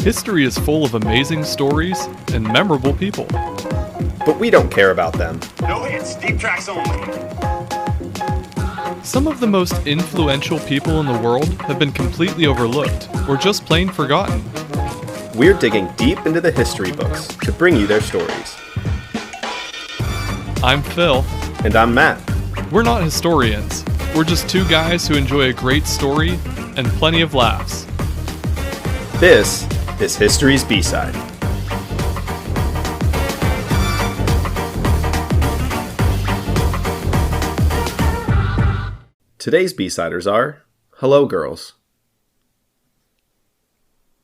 History is full of amazing stories and memorable people. But we don't care about them. No hits, deep tracks only. Some of the most influential people in the world have been completely overlooked or just plain forgotten. We're digging deep into the history books to bring you their stories. I'm Phil. And I'm Matt. We're not historians. We're just two guys who enjoy a great story and plenty of laughs. This is History's B-Side. Today's B-Siders are Hello Girls.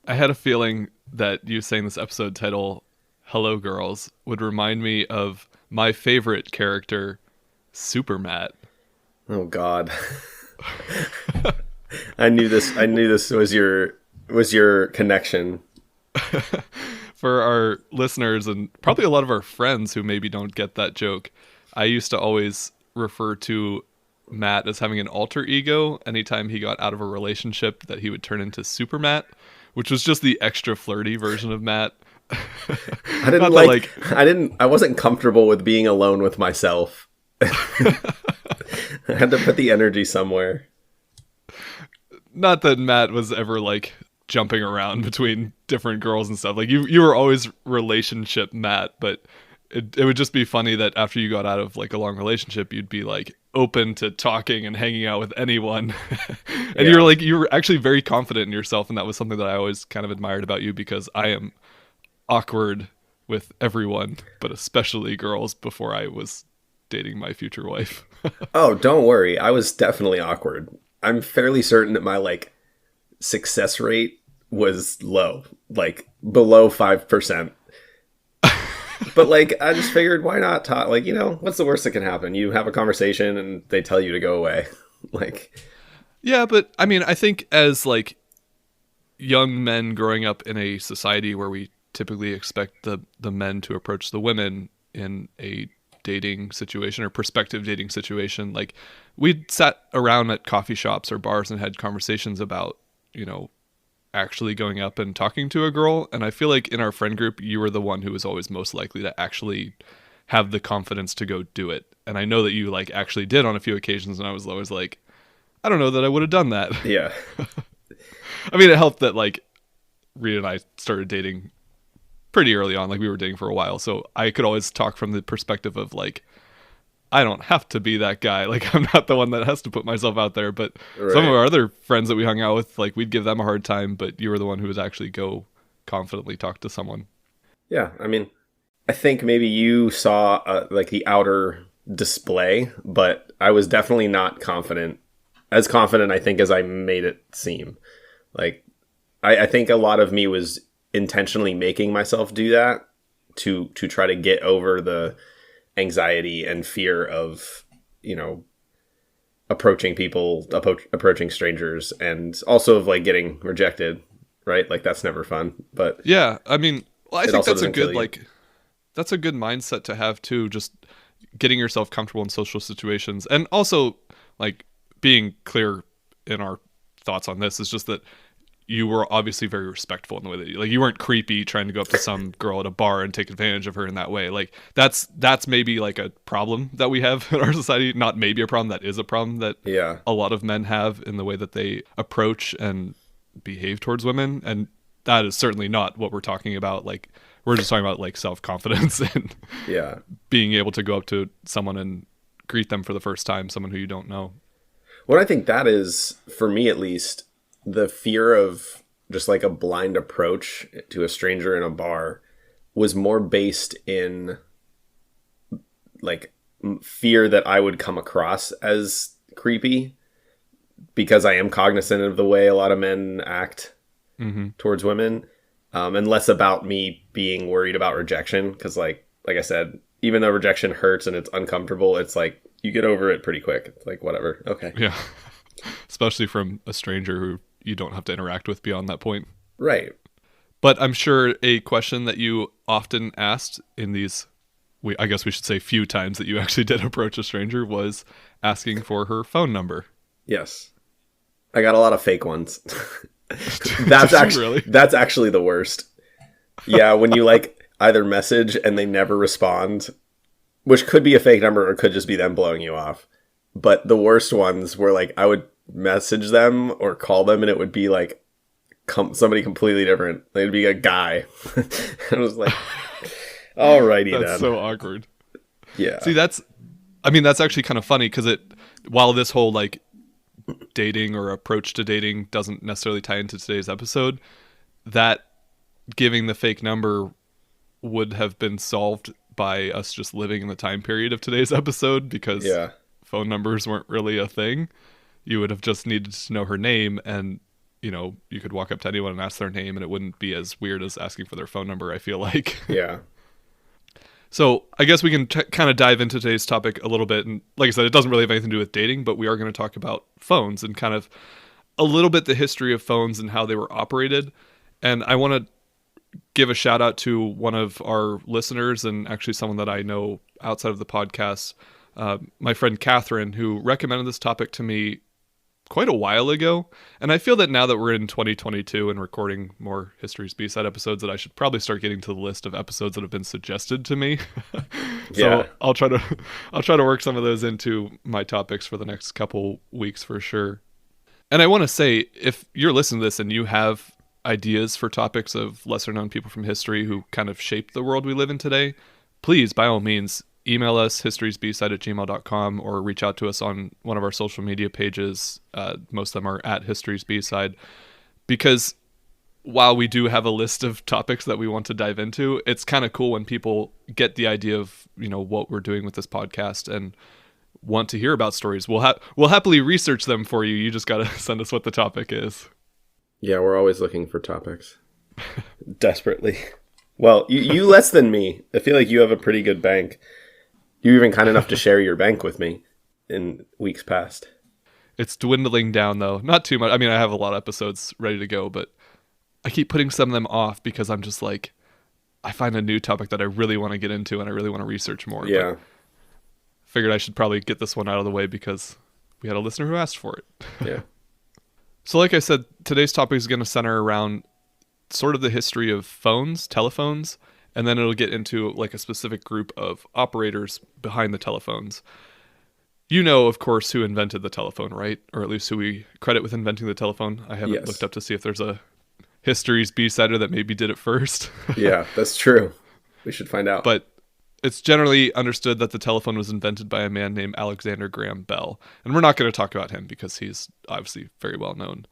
I had a feeling that you saying this episode title, Hello Girls, would remind me of my favorite character, Super Matt. Oh God. I knew this was your connection. For our listeners and probably a lot of our friends who maybe don't get that joke, I used to always refer to Matt as having an alter ego anytime he got out of a relationship that he would turn into Super Matt, which was just the extra flirty version of Matt. I wasn't comfortable with being alone with myself. I had to put the energy somewhere. Not that Matt was ever like jumping around between different girls and stuff. Like you were always relationship Matt, but it would just be funny that after you got out of like a long relationship, you'd be like open to talking and hanging out with anyone. And Yeah. you were actually very confident in yourself, and that was something that I always kind of admired about you, because I am awkward with everyone, but especially girls, before I was dating my future wife. Oh, don't worry. I was definitely awkward. I'm fairly certain that my success rate was low, like below 5%. But I just figured, why not talk? What's the worst that can happen? You have a conversation and they tell you to go away. Yeah, but I mean, I think as young men growing up in a society where we typically expect the men to approach the women in a dating situation or prospective dating situation, we'd sat around at coffee shops or bars and had conversations about, actually going up and talking to a girl. And I feel like in our friend group, you were the one who was always most likely to actually have the confidence to go do it. And I know that you actually did on a few occasions, and I was always like, I don't know that I would have done that. Yeah. I mean, it helped that Rita and I started dating pretty early on. We were dating for a while, so I could always talk from the perspective of I don't have to be that guy. I'm not the one that has to put myself out there. But Right. Some of our other friends that we hung out with, we'd give them a hard time, but you were the one who would actually go confidently talk to someone. Yeah, I mean, I think maybe you saw the outer display, but I was definitely not confident. As confident, I think, as I made it seem. I think a lot of me was intentionally making myself do that to try to get over the anxiety and fear of, approaching people, approaching strangers, and also of getting rejected, right? That's never fun. But yeah, I mean, I think that's a good kill you. that's a good mindset to have too. Just getting yourself comfortable in social situations, and also being clear in our thoughts on this is just that you were obviously very respectful in the way that you weren't creepy trying to go up to some girl at a bar and take advantage of her in that way. That's maybe a problem that we have in our society. Not maybe a problem, that is a problem that Yeah. a lot of men have in the way that they approach and behave towards women. And that is certainly not what we're talking about. We're just talking about self-confidence and Yeah. being able to go up to someone and greet them for the first time, someone who you don't know. What I think that is, for me at least, the fear of just a blind approach to a stranger in a bar was more based in fear that I would come across as creepy, because I am cognizant of the way a lot of men act towards women, and less about me being worried about rejection. Because like I said, even though rejection hurts and it's uncomfortable, it's you get over it pretty quick. It's whatever. Okay. Yeah. Especially from a stranger who you don't have to interact with beyond that point. Right. But I'm sure a question that you often asked in these, I guess we should say few times that you actually did approach a stranger, was asking for her phone number. Yes. I got a lot of fake ones. Really? That's actually the worst. Yeah, when you like either message and they never respond, which could be a fake number or could just be them blowing you off. But the worst ones were like I would message them or call them and it would be like somebody completely different. It'd be a guy. I was like, alrighty then. That's so awkward. Yeah. See, that's actually kind of funny because while this whole like dating or approach to dating doesn't necessarily tie into today's episode, that giving the fake number would have been solved by us just living in the time period of today's episode because phone numbers weren't really a thing. You would have just needed to know her name and, you know, you could walk up to anyone and ask their name and it wouldn't be as weird as asking for their phone number, I feel like. Yeah. So I guess we can kind of dive into today's topic a little bit. And like I said, it doesn't really have anything to do with dating, but we are going to talk about phones and kind of a little bit the history of phones and how they were operated. And I want to give a shout out to one of our listeners and actually someone that I know outside of the podcast, my friend Catherine, who recommended this topic to me quite a while ago. And I feel that now that we're in 2022 and recording more History's B-Side episodes, that I should probably start getting to the list of episodes that have been suggested to me. So I'll try to work some of those into my topics for the next couple weeks for sure. And I want to say, if you're listening to this and you have ideas for topics of lesser known people from history who kind of shaped the world we live in today, please, by all means, email us historiesbside@gmail.com or reach out to us on one of our social media pages. Most of them are at History's B-Side, because while we do have a list of topics that we want to dive into, it's kind of cool when people get the idea of, you know, what we're doing with this podcast and want to hear about stories. We'll happily research them for you. You just got to send us what the topic is. Yeah, we're always looking for topics. Desperately. Well, you less than me. I feel like you have a pretty good bank. You're even kind enough to share your bank with me in weeks past. It's dwindling down, though. Not too much. I mean, I have a lot of episodes ready to go, but I keep putting some of them off because I'm just like, I find a new topic that I really want to get into and I really want to research more. Yeah. But figured I should probably get this one out of the way because we had a listener who asked for it. Yeah. So like I said, today's topic is going to center around sort of the history of phones, telephones, and then it'll get into like a specific group of operators behind the telephones. You know, of course, who invented the telephone, right? Or at least who we credit with inventing the telephone. I haven't looked up to see if there's a History's B-Sider that maybe did it first. Yeah, that's true. We should find out. But it's generally understood that the telephone was invented by a man named Alexander Graham Bell. And we're not going to talk about him because he's obviously very well known.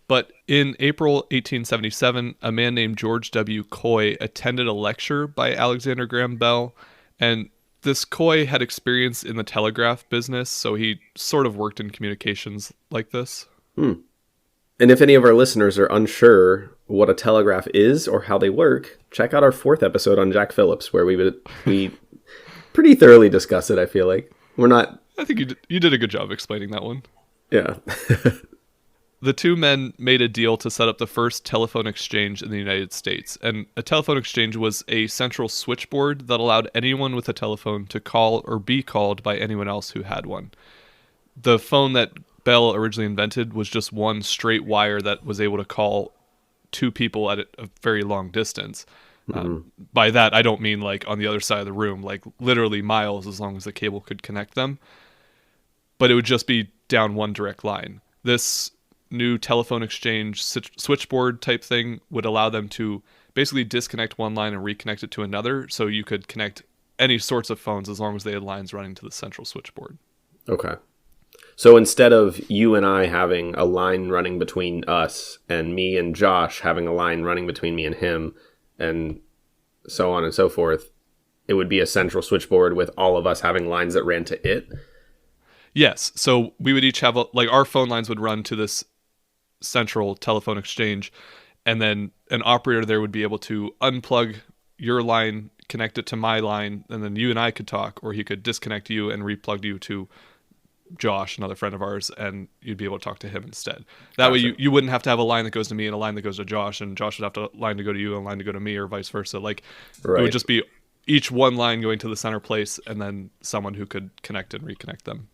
But in April 1877, a man named George W. Coy attended a lecture by Alexander Graham Bell. And this Coy had experience in the telegraph business, so he sort of worked in communications like this. And if any of our listeners are unsure what a telegraph is or how they work, check out our 4th episode on Jack Phillips, where we pretty thoroughly discuss it, I feel like. We're not... I think you did a good job explaining that one. Yeah. The two men made a deal to set up the first telephone exchange in the United States. And a telephone exchange was a central switchboard that allowed anyone with a telephone to call or be called by anyone else who had one. The phone that Bell originally invented was just one straight wire that was able to call two people at a very long distance. By that, I don't mean like on the other side of the room, like literally miles as long as the cable could connect them. But it would just be down one direct line. This new telephone exchange switchboard type thing would allow them to basically disconnect one line and reconnect it to another, so you could connect any sorts of phones as long as they had lines running to the central switchboard. Okay. So instead of you and I having a line running between us and me and Josh having a line running between me and him and so on and so forth, it would be a central switchboard with all of us having lines that ran to it? Yes. So we would each have, our phone lines would run to this central telephone exchange, and then an operator there would be able to unplug your line, connect it to my line, and then you and I could talk, or he could disconnect you and replug you to Josh, another friend of ours, and you'd be able to talk to him instead. That way you wouldn't have to have a line that goes to me and a line that goes to Josh, and Josh would have a line to go to you and a line to go to me, or vice versa. It would just be each one line going to the center place and then someone who could connect and reconnect them.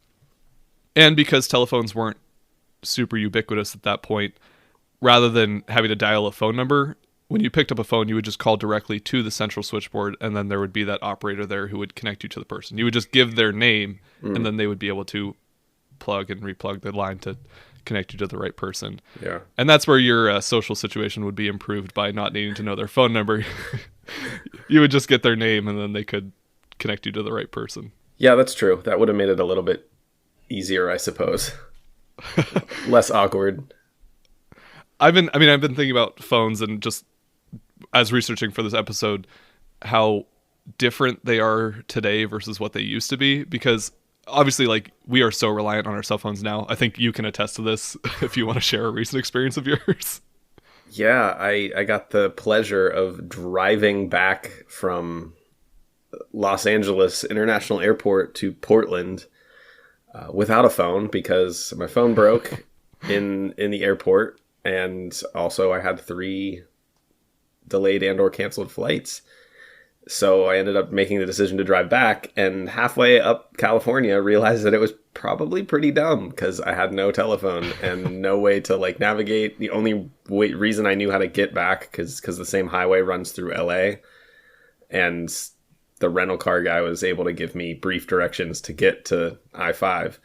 And because telephones weren't super ubiquitous at that point, rather than having to dial a phone number, when you picked up a phone, you would just call directly to the central switchboard, and then there would be that operator there who would connect you to the person. You would just give their name, and then they would be able to plug and replug the line to connect you to the right person. Yeah. And that's where your social situation would be improved by not needing to know their phone number. You would just get their name, and then they could connect you to the right person. Yeah, that's true. That would have made it a little bit easier, I suppose. Less awkward. I've been thinking about phones, and just as researching for this episode, how different they are today versus what they used to be, because obviously, like, we are so reliant on our cell phones now. I think you can attest to this if you want to share a recent experience of yours. Yeah, I got the pleasure of driving back from Los Angeles International Airport to Portland without a phone, because my phone broke in the airport, and also I had 3 delayed and or canceled flights. So I ended up making the decision to drive back, and halfway up California realized that it was probably pretty dumb, because I had no telephone and no way to like navigate. The only reason I knew how to get back, because the same highway runs through LA, and the rental car guy was able to give me brief directions to get to I-5.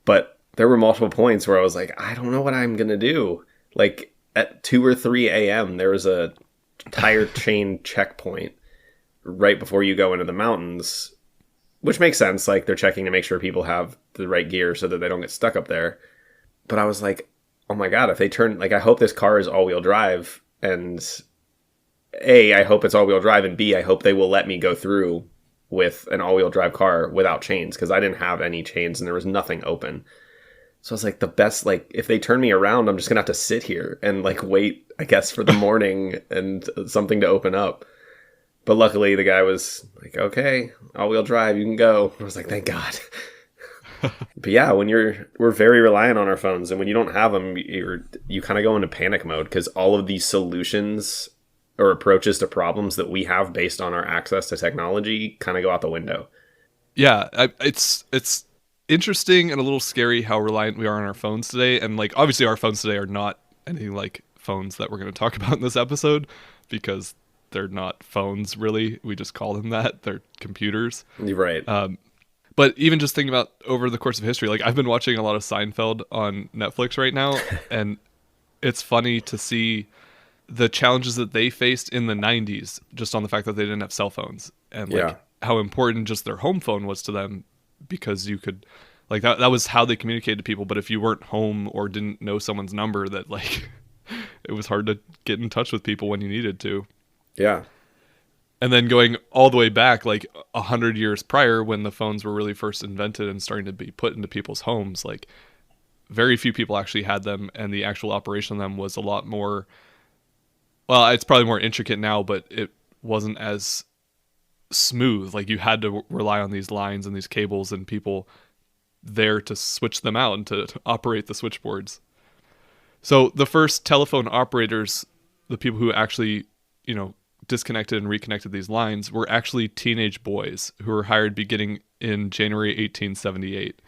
But there were multiple points where I was like, I don't know what I'm going to do. Like at 2 or 3 a.m., there was a tire chain checkpoint right before you go into the mountains, which makes sense. Like, they're checking to make sure people have the right gear so that they don't get stuck up there. But I was like, oh my God, if they turn, like, I hope this car is all-wheel drive, and A, I hope it's all-wheel drive, and B, I hope they will let me go through with an all-wheel drive car without chains, because I didn't have any chains and there was nothing open. So I was like, the best, like, if they turn me around, I'm just gonna have to sit here and like wait, I guess, for the morning and something to open up. But luckily, the guy was like, okay, all-wheel drive, you can go. I was like, thank God. But yeah, we're very reliant on our phones. And when you don't have them, you kind of go into panic mode, because all of these solutions or approaches to problems that we have based on our access to technology kind of go out the window. Yeah, it's interesting and a little scary how reliant we are on our phones today. And like, obviously, our phones today are not anything like phones that we're going to talk about in this episode, because they're not phones, really. We just call them that. They're computers. You're right. But even just thinking about over the course of history, like, I've been watching a lot of Seinfeld on Netflix right now, and it's funny to see the challenges that they faced in the 90s, just on the fact that they didn't have cell phones, and like how important just their home phone was to them, because you could, like, that was how they communicated to people. But if you weren't home or didn't know someone's number, that like it was hard to get in touch with people when you needed to. Yeah. And then going all the way back, like 100 years prior, when the phones were really first invented and starting to be put into people's homes, like, very few people actually had them, and the actual operation of them was a lot more, well, it's probably more intricate now, but it wasn't as smooth. Like, you had to rely on these lines and these cables and people there to switch them out and to operate the switchboards. So the first telephone operators, the people who actually, disconnected and reconnected these lines, were actually teenage boys who were hired beginning in January 1878.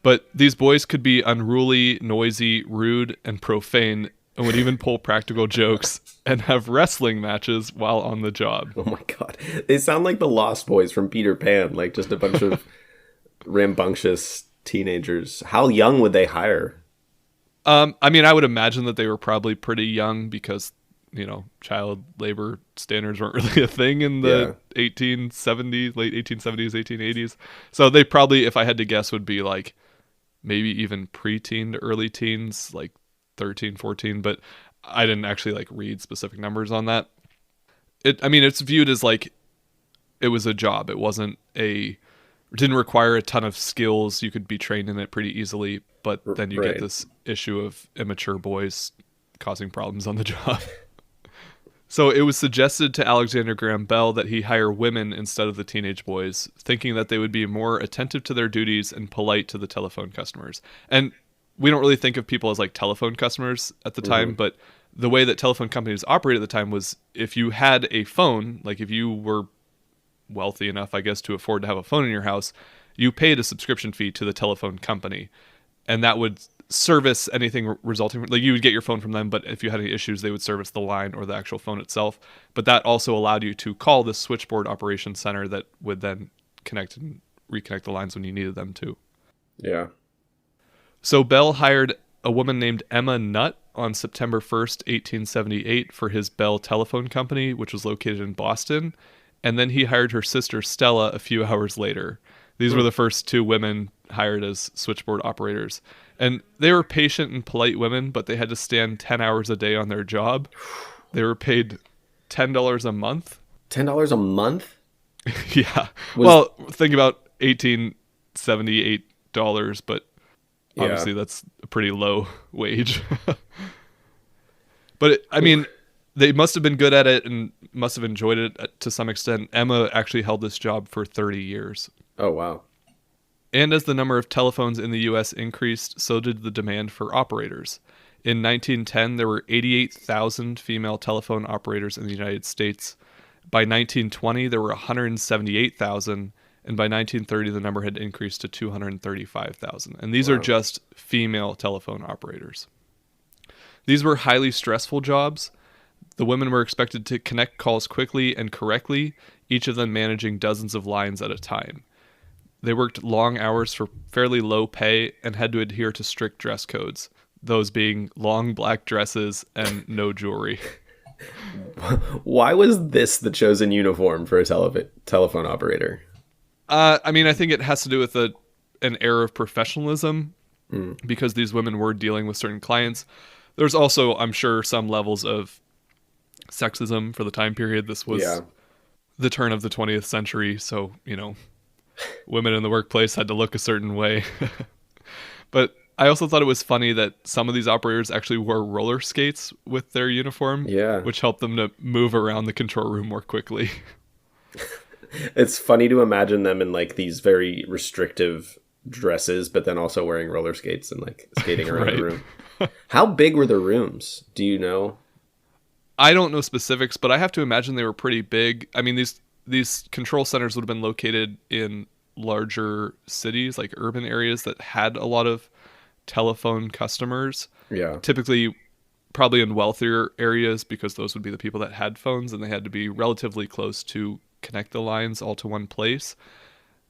But these boys could be unruly, noisy, rude, and profane, and would even pull practical jokes and have wrestling matches while on the job. Oh my God. They sound like the Lost Boys from Peter Pan, like just a bunch of rambunctious teenagers. How young would they hire? I would imagine that they were probably pretty young, because child labor standards weren't really a thing in the 1870s, late 1870s, 1880s. So they probably, if I had to guess, would be like maybe even preteen to early teens, like 13, 14. But I didn't actually like read specific numbers on that. It's viewed as like it was a job. It didn't require a ton of skills. You could be trained in it pretty easily. But then you get this issue of immature boys causing problems on the job. So it was suggested to Alexander Graham Bell that he hire women instead of the teenage boys, thinking that they would be more attentive to their duties and polite to the telephone customers. And we don't really think of people as like telephone customers at the time, but the way that telephone companies operated at the time was, if you had a phone, like if you were wealthy enough, I guess, to afford to have a phone in your house, you paid a subscription fee to the telephone company. And that would service anything resulting from, like, you would get your phone from them, but if you had any issues, they would service the line or the actual phone itself. But that also allowed you to call the switchboard operations center that would then connect and reconnect the lines when you needed them to. Yeah. So Bell hired a woman named Emma Nutt on September 1st, 1878 for his Bell Telephone Company, which was located in Boston. And then he hired her sister Stella a few hours later. These were the first two women hired as switchboard operators. And they were patient and polite women, but they had to stand 10 hours a day on their job. They were paid $10 a month. $10 a month? Yeah. Well, think about $1878, but obviously that's a pretty low wage. But I mean, they must have been good at it and must have enjoyed it to some extent. Emma actually held this job for 30 years. Oh, wow. And as the number of telephones in the U.S. increased, so did the demand for operators. In 1910, there were 88,000 female telephone operators in the United States. By 1920, there were 178,000, and by 1930, the number had increased to 235,000. And these are just female telephone operators. These were highly stressful jobs. The women were expected to connect calls quickly and correctly, each of them managing dozens of lines at a time. They worked long hours for fairly low pay and had to adhere to strict dress codes, those being long black dresses and no jewelry. Why was this the chosen uniform for a telephone operator? I mean, I think it has to do with an air of professionalism because these women were dealing with certain clients. There's also, I'm sure, some levels of sexism for the time period. This was the turn of the 20th century, so, women in the workplace had to look a certain way. But I also thought it was funny that some of these operators actually wore roller skates with their uniform, which helped them to move around the control room more quickly. It's funny to imagine them in like these very restrictive dresses, but then also wearing roller skates and like skating around the room. How big were the rooms? Do you know? I don't know specifics, but I have to imagine they were pretty big. I mean, these control centers would have been located in larger cities, like urban areas that had a lot of telephone customers. Yeah. Typically, probably in wealthier areas because those would be the people that had phones and they had to be relatively close to connect the lines all to one place.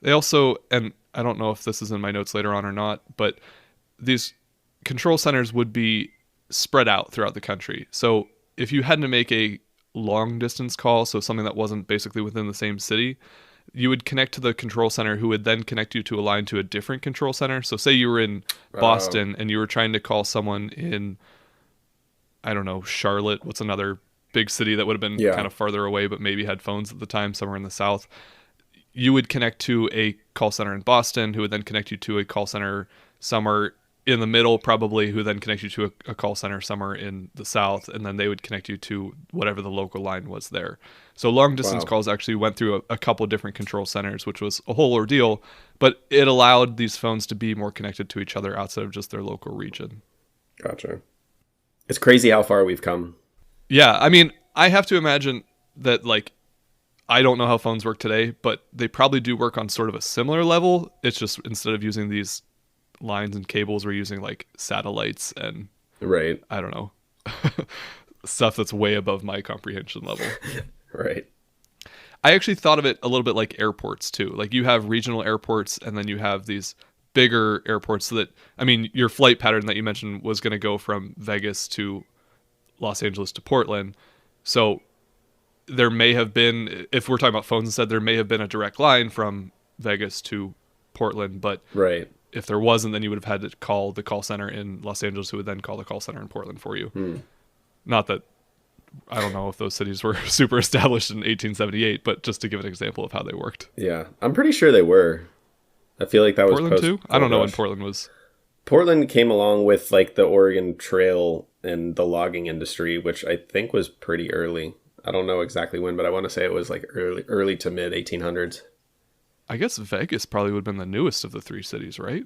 They also, and I don't know if this is in my notes later on or not, but these control centers would be spread out throughout the country. So if you had to make a long distance call, so something that wasn't basically within the same city, you would connect to the control center who would then connect you to a line to a different control center. So say you were in Boston and you were trying to call someone in, I don't know, Charlotte. What's another big city that would have been kind of farther away but maybe had phones at the time, somewhere in the South? You would connect to a call center in Boston who would then connect you to a call center somewhere in the middle, probably, who then connect you to a call center somewhere in the South, and then they would connect you to whatever the local line was there. So long distance calls actually went through a couple of different control centers, which was a whole ordeal, but it allowed these phones to be more connected to each other outside of just their local region. Gotcha. It's crazy how far we've come. Yeah, I mean, I have to imagine that, like, I don't know how phones work today, but they probably do work on sort of a similar level. It's just instead of using these lines and cables, we're using like satellites and I don't know, stuff that's way above my comprehension level. I actually thought of it a little bit like airports too. Like you have regional airports and then you have these bigger airports, so that, I mean, your flight pattern that you mentioned was going to go from Vegas to Los Angeles to Portland. So there may have been, if we're talking about phones instead, there may have been a direct line from Vegas to Portland, but if there wasn't, then you would have had to call the call center in Los Angeles, who would then call the call center in Portland for you. Not that, I don't know if those cities were super established in 1878, but just to give an example of how they worked. Yeah, I'm pretty sure they were. I feel like that was Portland too? I don't know when Portland was. Portland came along with like the Oregon Trail and the logging industry, which I think was pretty early. I don't know exactly when, but I want to say it was like early to mid 1800s. I guess Vegas probably would have been the newest of the three cities, right?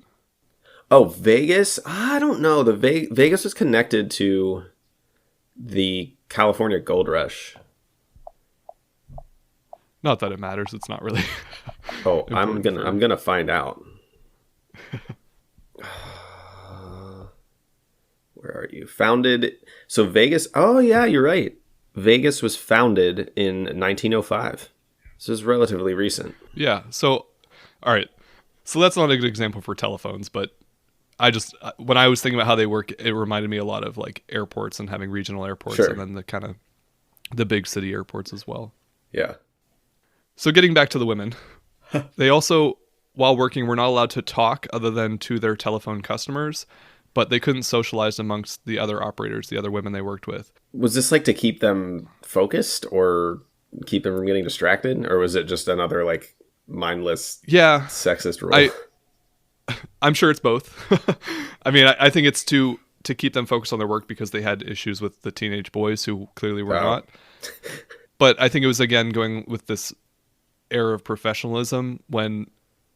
Oh, Vegas? I don't know. The Vegas was connected to the California Gold Rush. Not that it matters. It's not really. I'm gonna find out. Where are you? Founded. So Vegas. Oh, yeah, you're right. Vegas was founded in 1905. This is relatively recent. Yeah. So, all right. So that's not a good example for telephones, but when I was thinking about how they work, it reminded me a lot of like airports and having regional airports, Sure. and then the kind of the big city airports as well. Yeah. So getting back to the women, they also, while working, were not allowed to talk other than to their telephone customers, but they couldn't socialize amongst the other operators, the other women they worked with. Was this like to keep them focused or keep them from getting distracted? Or was it just another like mindless Yeah, sexist rule? I'm sure it's both. I mean, I think it's to keep them focused on their work because they had issues with the teenage boys who clearly were not. But I think it was, again, going with this era of professionalism when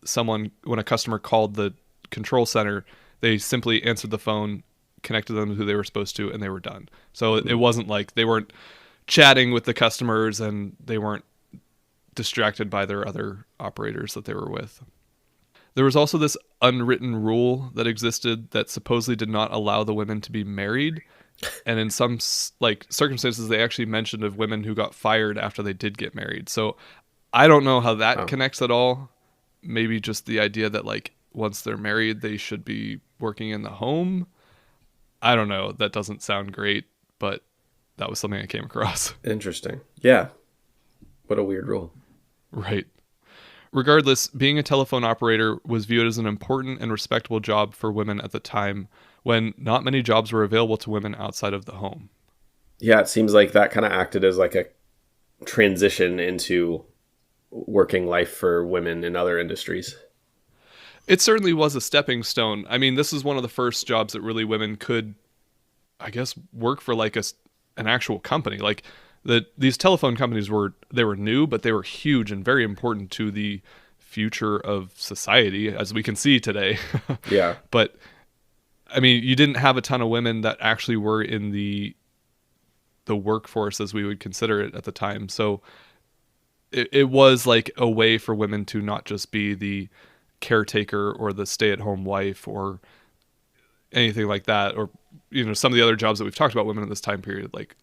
a customer called the control center, they simply answered the phone, connected them to who they were supposed to, and they were done. So it wasn't like they weren't chatting with the customers and they weren't distracted by their other operators that they were with. There was also this unwritten rule that existed that supposedly did not allow the women to be married. And in some like circumstances, they actually mentioned of women who got fired after they did get married. So I don't know how that connects at all. Maybe just the idea that like once they're married, they should be working in the home. I don't know. That doesn't sound great, but that was something I came across. Interesting. Yeah. What a weird rule. Right. Regardless, being a telephone operator was viewed as an important and respectable job for women at the time when not many jobs were available to women outside of the home. Yeah, it seems like that kind of acted as like a transition into working life for women in other industries. It certainly was a stepping stone. I mean, this is one of the first jobs that really women could, I guess, work for like an actual company. Like these telephone companies were new, but they were huge and very important to the future of society, as we can see today. Yeah. But I mean, you didn't have a ton of women that actually were in the workforce as we would consider it at the time. So it was like a way for women to not just be the caretaker or the stay-at-home wife or anything like that, or some of the other jobs that we've talked about women in this time period, like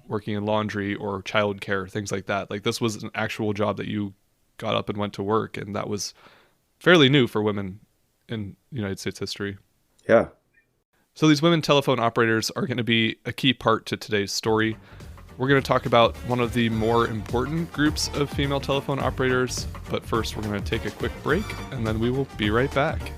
working in laundry or childcare, things like that. Like this was an actual job that you got up and went to work, and that was fairly new for women in United States history. Yeah. So these women telephone operators are going to be a key part to today's story. We're going to talk about one of the more important groups of female telephone operators, but first we're going to take a quick break, and then we will be right back.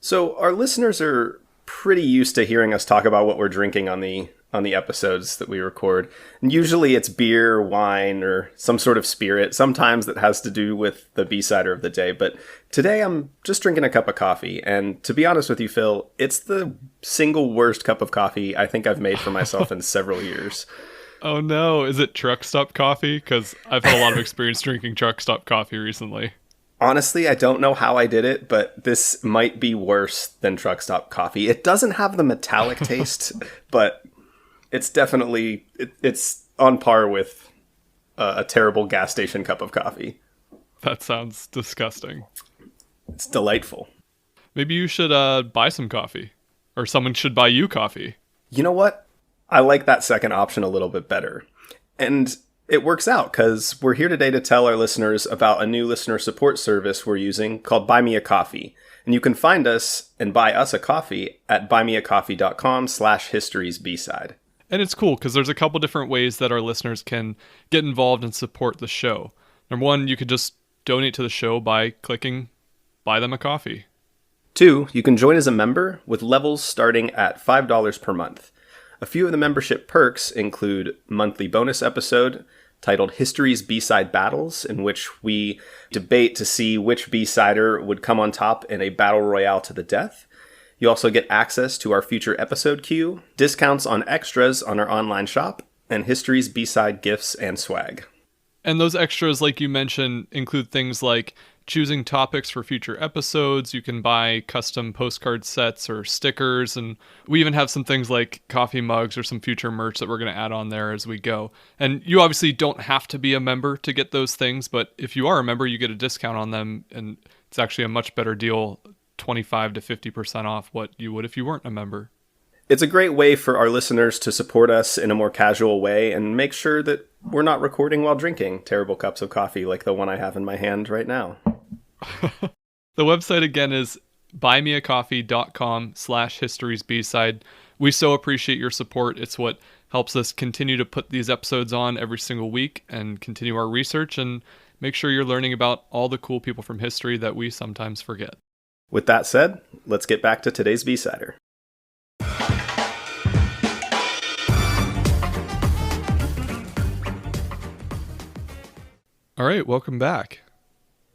So our listeners are pretty used to hearing us talk about what we're drinking on the episodes that we record. And usually it's beer, wine, or some sort of spirit, sometimes that has to do with the B-sider of the day. But today I'm just drinking a cup of coffee. And to be honest with you, Phil, it's the single worst cup of coffee I think I've made for myself in several years. Oh no, is it truck stop coffee? Because I've had a lot of experience drinking truck stop coffee recently. Honestly, I don't know how I did it, but this might be worse than truck stop coffee. It doesn't have the metallic taste, but it's definitely, it's on par with a terrible gas station cup of coffee. That sounds disgusting. It's delightful. Maybe you should buy some coffee, or someone should buy you coffee. You know what? I like that second option a little bit better. And it works out because we're here today to tell our listeners about a new listener support service we're using called Buy Me a Coffee. And you can find us and buy us a coffee at buymeacoffee.com/historiesbside. And it's cool because there's a couple different ways that our listeners can get involved and support the show. Number one, you could just donate to the show by clicking buy them a coffee. 2, you can join as a member with levels starting at $5 per month. A few of the membership perks include monthly bonus episode titled History's B-Side Battles, in which we debate to see which B-sider would come on top in a battle royale to the death. You also get access to our future episode queue, discounts on extras on our online shop, and History's B-Side gifts and swag. And those extras, like you mentioned, include things like choosing topics for future episodes. You can buy custom postcard sets or stickers, and we even have some things like coffee mugs or some future merch that we're going to add on there as we go. And you obviously don't have to be a member to get those things, but if you are a member, you get a discount on them, and it's actually a much better deal, 25 to 50% off what you would if you weren't a member. It's a great way for our listeners to support us in a more casual way and make sure that we're not recording while drinking terrible cups of coffee like the one I have in my hand right now. The website again is buymeacoffee.com/historiesbside. We so appreciate your support. It's what helps us continue to put these episodes on every single week and continue our research and make sure you're learning about all the cool people from history that we sometimes forget. With that said, let's get back to today's B-Sider. All right, welcome back.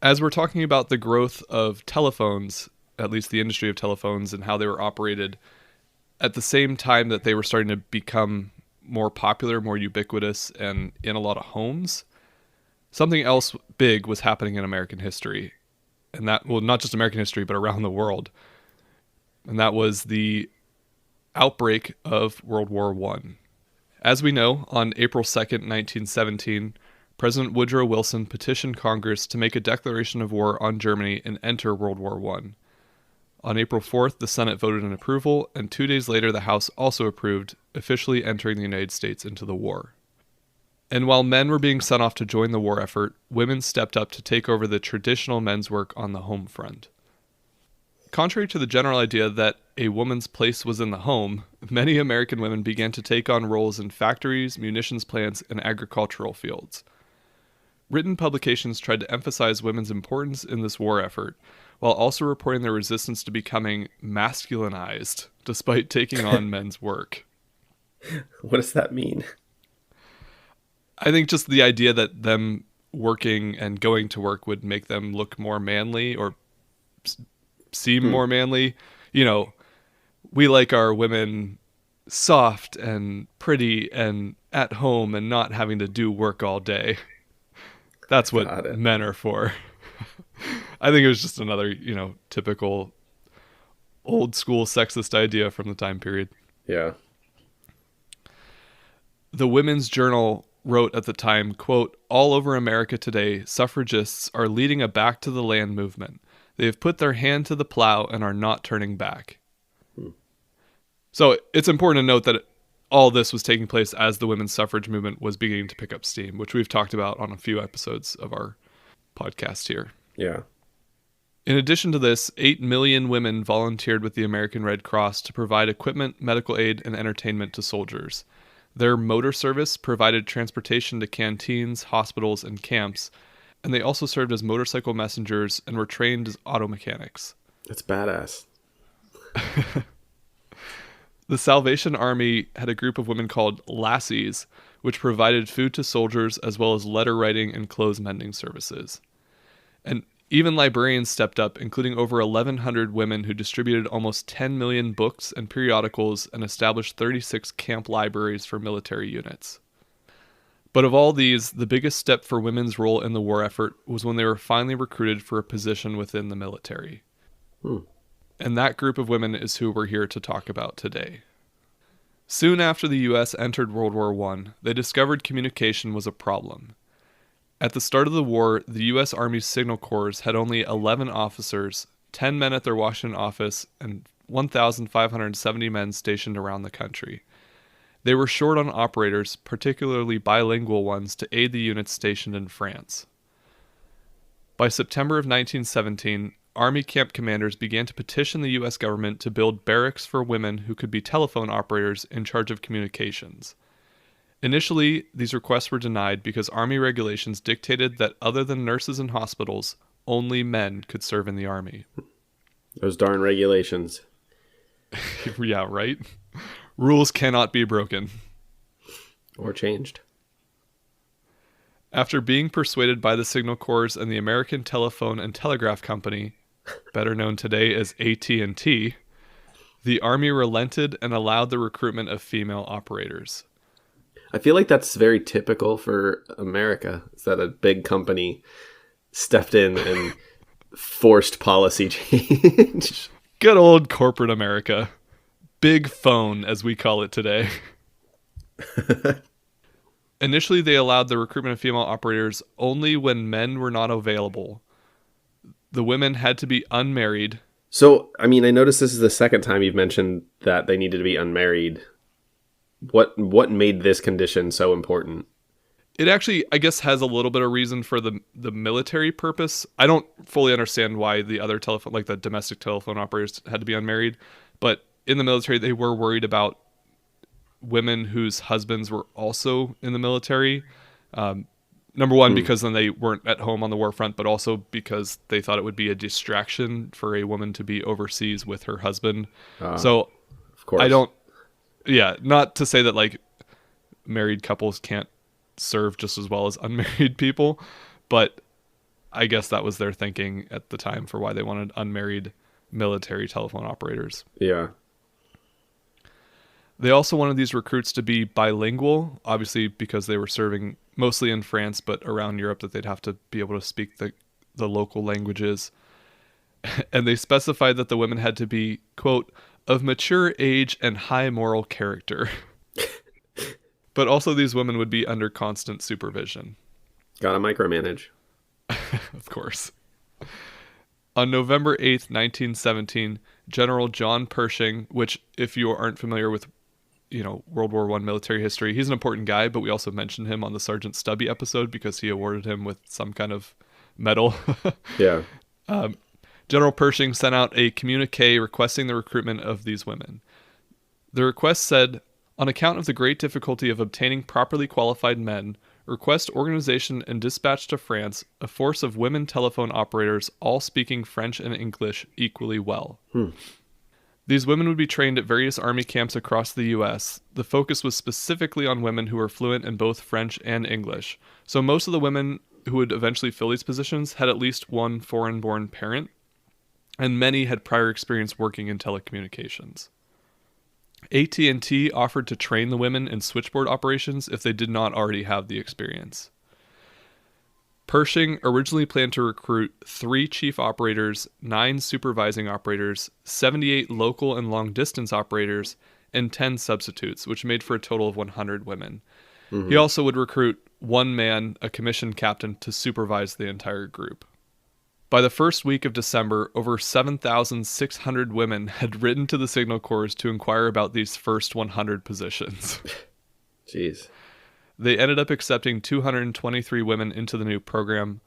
As we're talking about the growth of telephones, at least the industry of telephones and how they were operated, at the same time that they were starting to become more popular, more ubiquitous, and in a lot of homes, something else big was happening in American history. And that, well, not just American history, but around the world. And that was the outbreak of World War I. As we know, on April 2nd, 1917, President Woodrow Wilson petitioned Congress to make a declaration of war on Germany and enter World War I. On April 4th, the Senate voted in approval, and 2 days later the House also approved, officially entering the United States into the war. And while men were being sent off to join the war effort, women stepped up to take over the traditional men's work on the home front. Contrary to the general idea that a woman's place was in the home, many American women began to take on roles in factories, munitions plants, and agricultural fields. Written publications tried to emphasize women's importance in this war effort, while also reporting their resistance to becoming masculinized, despite taking on men's work. What does that mean? I think just the idea that them working and going to work would make them look more manly or seem more manly. You know, we like our women soft and pretty and at home and not having to do work all day. That's what men are for. I think it was just another, typical old school sexist idea from the time period. Yeah. The Women's Journal wrote at the time, quote, "All over America today, suffragists are leading a back to the land movement. They have put their hand to the plow and are not turning back." So it's important to note that all this was taking place as the women's suffrage movement was beginning to pick up steam, which we've talked about on a few episodes of our podcast here. Yeah. In addition to this, 8 million women volunteered with the American Red Cross to provide equipment, medical aid, and entertainment to soldiers. Their motor service provided transportation to canteens, hospitals, and camps, and they also served as motorcycle messengers and were trained as auto mechanics. That's badass. The Salvation Army had a group of women called lassies, which provided food to soldiers as well as letter writing and clothes mending services. And even librarians stepped up, including over 1,100 women who distributed almost 10 million books and periodicals and established 36 camp libraries for military units. But of all these, the biggest step for women's role in the war effort was when they were finally recruited for a position within the military. And that group of women is who we're here to talk about today. Soon after the U.S. entered World War I, they discovered communication was a problem. At the start of the war, the U.S. Army's Signal Corps had only 11 officers, 10 men at their Washington office, and 1,570 men stationed around the country. They were short on operators, particularly bilingual ones, to aid the units stationed in France. By September of 1917, Army camp commanders began to petition the U.S. government to build barracks for women who could be telephone operators in charge of communications. Initially, these requests were denied because Army regulations dictated that other than nurses and hospitals, only men could serve in the Army. Those darn regulations. Yeah, right? Rules cannot be broken. Or changed. After being persuaded by the Signal Corps and the American Telephone and Telegraph Company, better known today as AT&T, the Army relented and allowed the recruitment of female operators. I feel like that's very typical for America, is that a big company stepped in and forced policy change. Good old corporate America. Big phone, as we call it today. Initially, they allowed the recruitment of female operators only when men were not available. The women had to be unmarried. So, I mean, I noticed this is the second time you've mentioned that they needed to be unmarried. What made this condition so important? It actually, I guess, has a little bit of reason for the military purpose. I don't fully understand why the other telephone, like the domestic telephone operators, had to be unmarried. But in the military, they were worried about women whose husbands were also in the military. Number one, because then they weren't at home on the war front, but also because they thought it would be a distraction for a woman to be overseas with her husband. So Of course. I don't, yeah, not to say that like married couples can't serve just as well as unmarried people, but I guess that was their thinking at the time for why they wanted unmarried military telephone operators. Yeah. They also wanted these recruits to be bilingual, obviously because they were serving mostly in France, but around Europe, that they'd have to be able to speak the local languages. And they specified that the women had to be, quote, of mature age and high moral character. But also these women would be under constant supervision. Gotta micromanage. Of course. On November 8th, 1917, General John Pershing, which if you aren't familiar with World War I military history, he's an important guy, but we also mentioned him on the Sergeant Stubby episode because he awarded him with some kind of medal. Yeah. General Pershing sent out a communique requesting the recruitment of these women. The request said, on account of the great difficulty of obtaining properly qualified men, request organization and dispatch to France a force of women telephone operators all speaking French and English equally well. These women would be trained at various army camps across the U.S. The focus was specifically on women who were fluent in both French and English. So most of the women who would eventually fill these positions had at least one foreign-born parent, and many had prior experience working in telecommunications. AT&T offered to train the women in switchboard operations if they did not already have the experience. Pershing originally planned to recruit 3 chief operators, 9 supervising operators, 78 local and long-distance operators, and 10 substitutes, which made for a total of 100 women. He also would recruit 1 man, a commissioned captain, to supervise the entire group. By the first week of December, over 7,600 women had written to the Signal Corps to inquire about these first 100 positions. Jeez. They ended up accepting 223 women into the new program.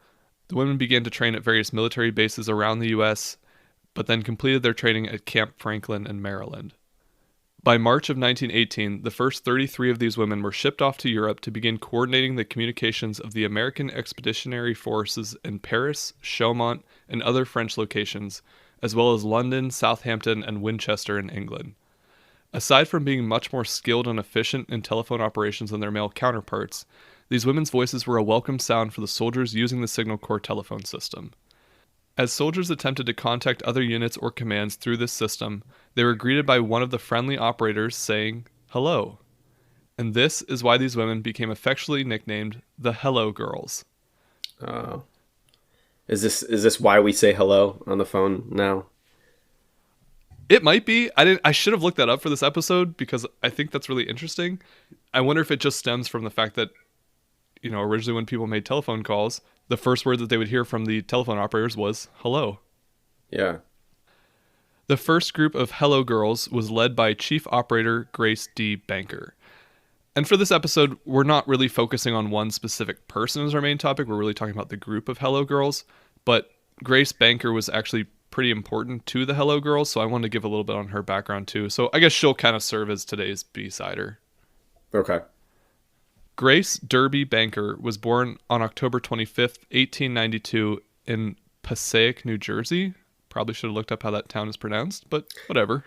The women began to train at various military bases around the U.S., but then completed their training at Camp Franklin in Maryland. By March of 1918, the first 33 of these women were shipped off to Europe to begin coordinating the communications of the American Expeditionary Forces in Paris, Chaumont, and other French locations, as well as London, Southampton, and Winchester in England. Aside from being much more skilled and efficient in telephone operations than their male counterparts, these women's voices were a welcome sound for the soldiers using the Signal Corps telephone system. As soldiers attempted to contact other units or commands through this system, they were greeted by one of the friendly operators saying, "Hello." And this is why these women became affectionately nicknamed the Hello Girls. Oh. Is this why we say hello on the phone now? It might be. I should have looked that up for this episode because I think that's really interesting. I wonder if it just stems from the fact that, originally when people made telephone calls, the first word that they would hear from the telephone operators was hello. Yeah. The first group of Hello Girls was led by Chief Operator Grace D. Banker. And for this episode, we're not really focusing on one specific person as our main topic. We're really talking about the group of Hello Girls. But Grace Banker was actually pretty important to the Hello Girls, so I wanted to give a little bit on her background too. So I guess she'll kind of serve as today's B-sider. Okay. Grace Derby Banker was born on October 25th, 1892 in Passaic, New Jersey. Probably should have looked up how that town is pronounced, but whatever.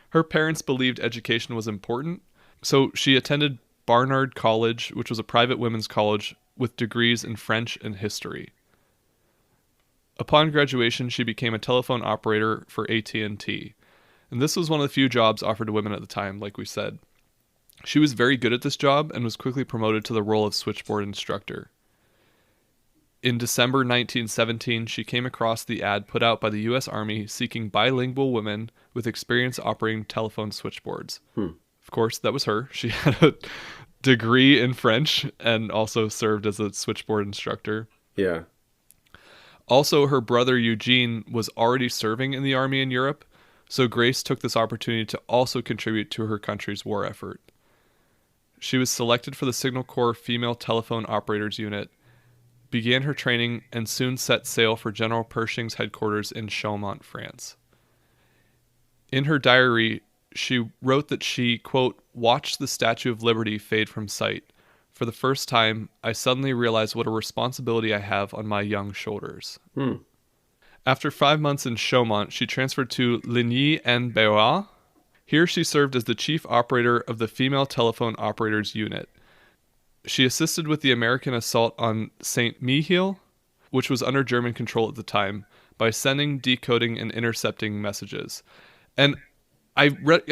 Her parents believed education was important, so she attended Barnard College, which was a private women's college with degrees in French and history. Upon graduation, she became a telephone operator for AT&T, and this was one of the few jobs offered to women at the time, like we said. She was very good at this job and was quickly promoted to the role of switchboard instructor. In December 1917, she came across the ad put out by the U.S. Army seeking bilingual women with experience operating telephone switchboards. Of course, that was her. She had a degree in French and also served as a switchboard instructor. Yeah. Also, her brother Eugene was already serving in the army in Europe, so Grace took this opportunity to also contribute to her country's war effort. She was selected for the Signal Corps Female Telephone Operators Unit, began her training, and soon set sail for General Pershing's headquarters in Chaumont, France. In her diary, she wrote that she, quote, watched the Statue of Liberty fade from sight. For the first time, I suddenly realized what a responsibility I have on my young shoulders. After 5 months in Chaumont, she transferred to Ligny-en-Bois. Here she served as the chief operator of the Female Telephone Operators Unit. She assisted with the American assault on St. Mihiel, which was under German control at the time, by sending, decoding, and intercepting messages. And I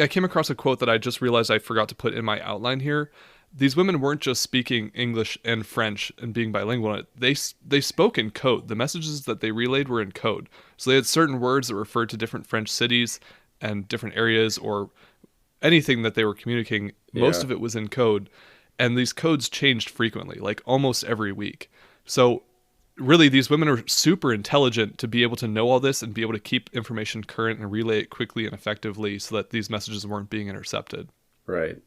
came across a quote that I just realized I forgot to put in my outline here. These women weren't just speaking English and French and being bilingual. They spoke in code. The messages that they relayed were in code. So they had certain words that referred to different French cities and different areas or anything that they were communicating. Most of it was in code. And these codes changed frequently, like almost every week. So really, these women are super intelligent to be able to know all this and be able to keep information current and relay it quickly and effectively so that these messages weren't being intercepted. Right.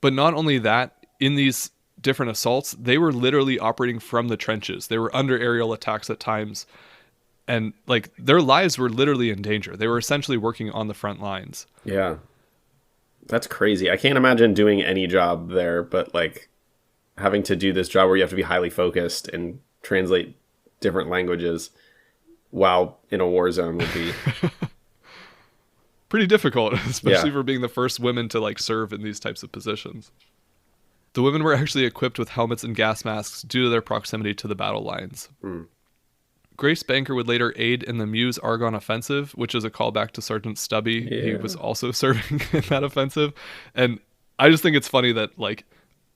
But not only that, in these different assaults, they were literally operating from the trenches. They were under aerial attacks at times. And like their lives were literally in danger. They were essentially working on the front lines. Yeah. That's crazy. I can't imagine doing any job there, but like having to do this job where you have to be highly focused and translate different languages while in a war zone would be pretty difficult, especially for being the first women to like serve in these types of positions. The women were actually equipped with helmets and gas masks due to their proximity to the battle lines. Grace Banker would later aid in the Meuse-Argonne offensive, which is a callback to Sergeant Stubby. Yeah. He was also serving in that offensive. And I just think it's funny that, like,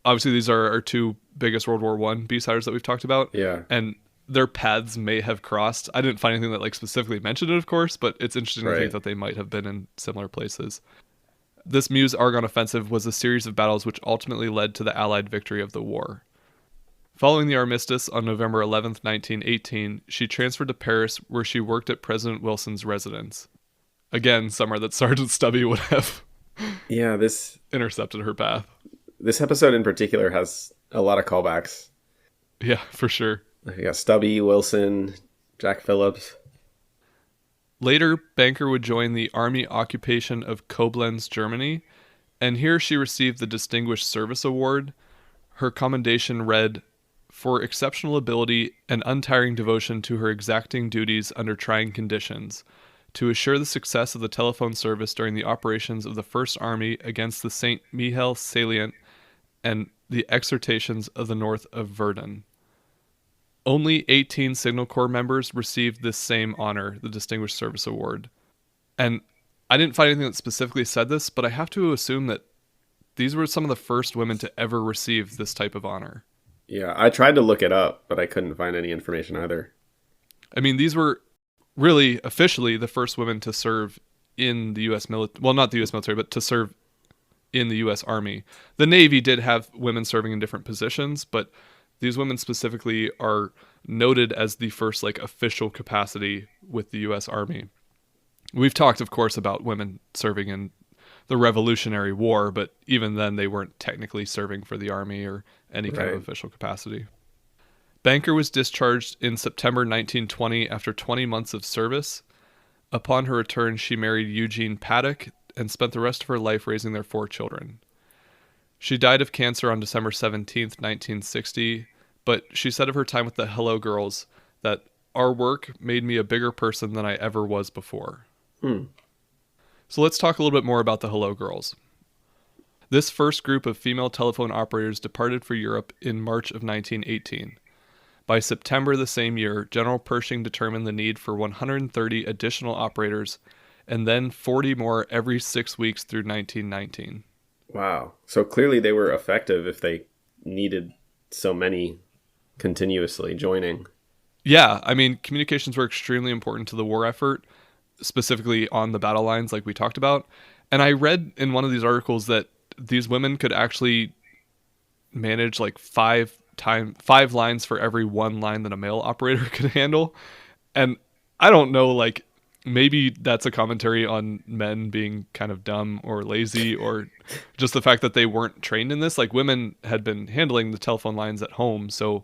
obviously these are our two biggest World War I B-siders that we've talked about. Yeah. And their paths may have crossed. I didn't find anything that, like, specifically mentioned it, of course, but it's interesting to think that they might have been in similar places. This Meuse-Argonne offensive was a series of battles which ultimately led to the Allied victory of the war. Following the armistice on November 11th, 1918, she transferred to Paris where she worked at President Wilson's residence. Again, somewhere that Sergeant Stubby would have intercepted her path. This episode in particular has a lot of callbacks. Yeah, for sure. Yeah, Stubby, Wilson, Jack Phillips. Later, Banker would join the Army occupation of Koblenz, Germany, and here she received the Distinguished Service Award. Her commendation read, "For exceptional ability and untiring devotion to her exacting duties under trying conditions, to assure the success of the telephone service during the operations of the First Army against the St. Mihiel salient and the exertions of the north of Verdun." Only 18 Signal Corps members received this same honor, the Distinguished Service Award. And I didn't find anything that specifically said this, but I have to assume that these were some of the first women to ever receive this type of honor. Yeah, I tried to look it up, but I couldn't find any information either. I mean, these were really officially the first women to serve in the U.S. military. Well, not the U.S. military, but to serve in the U.S. Army. The Navy did have women serving in different positions, but these women specifically are noted as the first like official capacity with the U.S. Army. We've talked, of course, about women serving in the Revolutionary War, but even then they weren't technically serving for the Army or any kind of official capacity. Banker was discharged in September 1920 after 20 months of service. Upon her return, she married Eugene Paddock and spent the rest of her life raising their 4 children. She died of cancer on December 17th, 1960, but she said of her time with the Hello Girls that our work made me a bigger person than I ever was before. So let's talk a little bit more about the Hello Girls. This first group of female telephone operators departed for Europe in March of 1918. By September the same year, General Pershing determined the need for 130 additional operators and then 40 more every 6 weeks through 1919. Wow. So clearly they were effective if they needed so many continuously joining. Yeah, I mean, communications were extremely important to the war effort, specifically on the battle lines, like we talked about. And I read in one of these articles that these women could actually manage like five lines for every one line that a male operator could handle. And I don't know, like maybe that's a commentary on men being kind of dumb or lazy, or just the fact that they weren't trained in this. Like women had been handling the telephone lines at home, so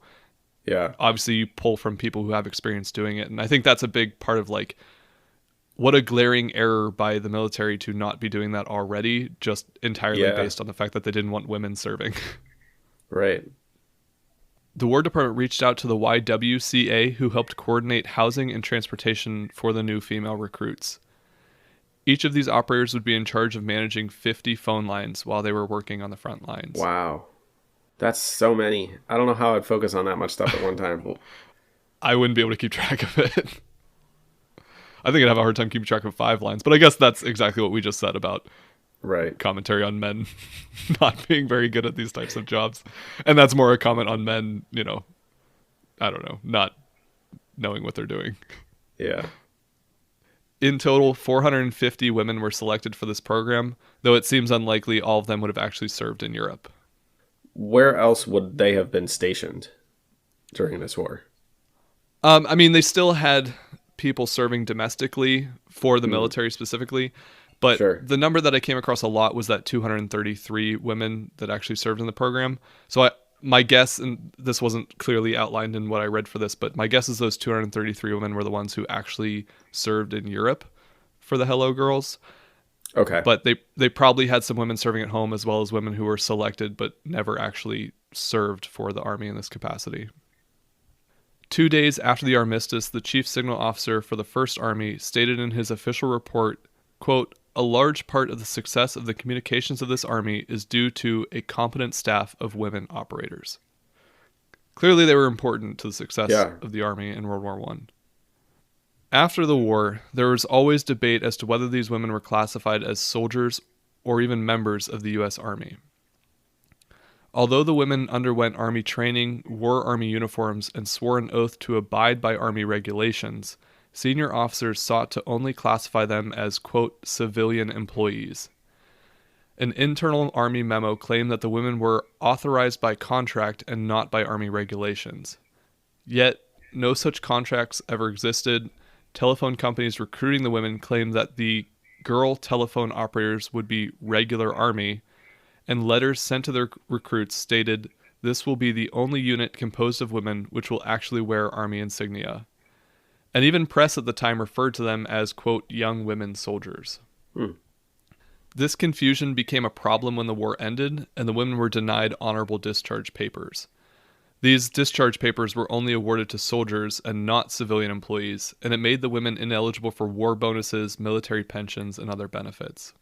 Yeah. obviously you pull from people who have experience doing it. And I think that's a big part of like what a glaring error by the military to not be doing that already, just entirely Yeah. based on the fact that they didn't want women serving. Right. The War Department reached out to the YWCA, who helped coordinate housing and transportation for the new female recruits. Each of these operators would be in charge of managing 50 phone lines while they were working on the front lines. Wow. That's so many. I don't know how I'd focus on that much stuff at one time. I wouldn't be able to keep track of it. I think I'd have a hard time keeping track of 5 lines, but I guess that's exactly what we just said about Right. commentary on men not being very good at these types of jobs. And that's more a comment on men, I don't know, not knowing what they're doing. Yeah. In total, 450 women were selected for this program, though it seems unlikely all of them would have actually served in Europe. Where else would they have been stationed during this war? I mean, they still had people serving domestically for the military specifically, but Sure. the number that I came across a lot was that 233 women that actually served in the program. So my guess, and this wasn't clearly outlined in what I read for this, but my guess is those 233 women were the ones who actually served in Europe for the Hello Girls. Okay. But they probably had some women serving at home as well as women who were selected but never actually served for the Army in this capacity. 2 days after the armistice, the chief signal officer for the First Army stated in his official report, quote, "A large part of the success of the communications of this army is due to a competent staff of women operators." Clearly they were important to the success of the army in World War I. After the war, there was always debate as to whether these women were classified as soldiers or even members of the U.S. Army. Although the women underwent Army training, wore Army uniforms, and swore an oath to abide by Army regulations, senior officers sought to only classify them as, quote, civilian employees. An internal Army memo claimed that the women were authorized by contract and not by Army regulations. Yet, no such contracts ever existed. Telephone companies recruiting the women claimed that the girl telephone operators would be regular Army, and letters sent to their recruits stated, "This will be the only unit composed of women which will actually wear Army insignia." And even press at the time referred to them as, quote, young women soldiers. This confusion became a problem when the war ended, and the women were denied honorable discharge papers. These discharge papers were only awarded to soldiers and not civilian employees, and it made the women ineligible for war bonuses, military pensions, and other benefits.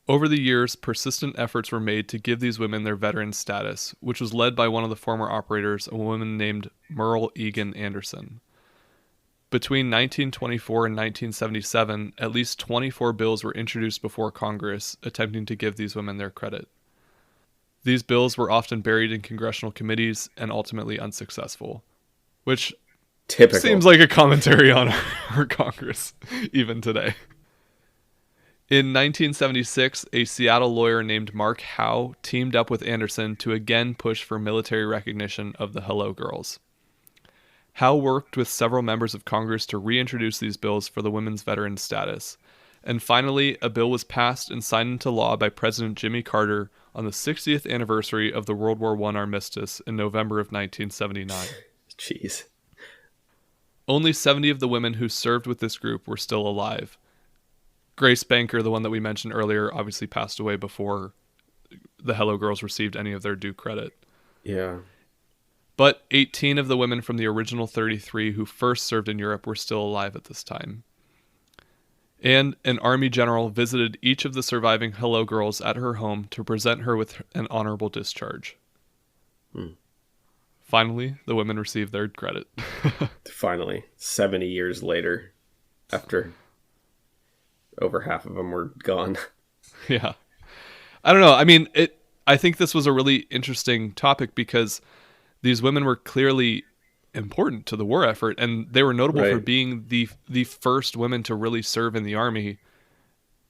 Over the years, persistent efforts were made to give these women their veteran status, which was led by one of the former operators, a woman named Merle Egan Anderson. Between 1924 and 1977, at least 24 bills were introduced before Congress attempting to give these women their credit. These bills were often buried in congressional committees and ultimately unsuccessful, which Typical. seems like a commentary on our Congress even today. In 1976, a Seattle lawyer named Mark Howe teamed up with Anderson to again push for military recognition of the Hello Girls. Howe worked with several members of Congress to reintroduce these bills for the women's veteran status, and finally, a bill was passed and signed into law by President Jimmy Carter on the 60th anniversary of the World War I armistice in November of 1979. Jeez. Only 70 of the women who served with this group were still alive. Grace Banker, the one that we mentioned earlier, obviously passed away before the Hello Girls received any of their due credit. Yeah. But 18 of the women from the original 33 who first served in Europe were still alive at this time. And an Army general visited each of the surviving Hello Girls at her home to present her with an honorable discharge. Finally, the women received their credit. Finally, 70 years later, after over half of them were gone. Yeah. I don't know. I mean, I think this was a really interesting topic because these women were clearly important to the war effort, and they were notable for Right. being the first women to really serve in the army.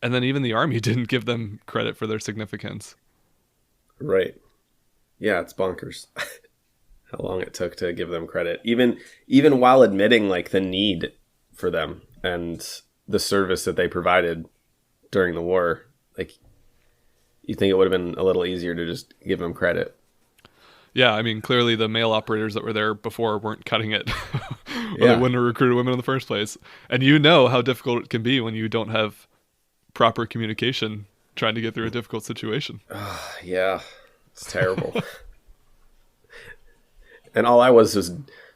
And then even the army didn't give them credit for their significance. Right. Yeah, it's bonkers. How long it took to give them credit, even while admitting like the need for them and the service that they provided during the war. Like, you think it would have been a little easier to just give them credit. Yeah, I mean, clearly the male operators that were there before weren't cutting it. Or they Yeah. wouldn't have recruited women in the first place. And you know how difficult it can be when you don't have proper communication trying to get through a difficult situation. Yeah, it's terrible. And all I was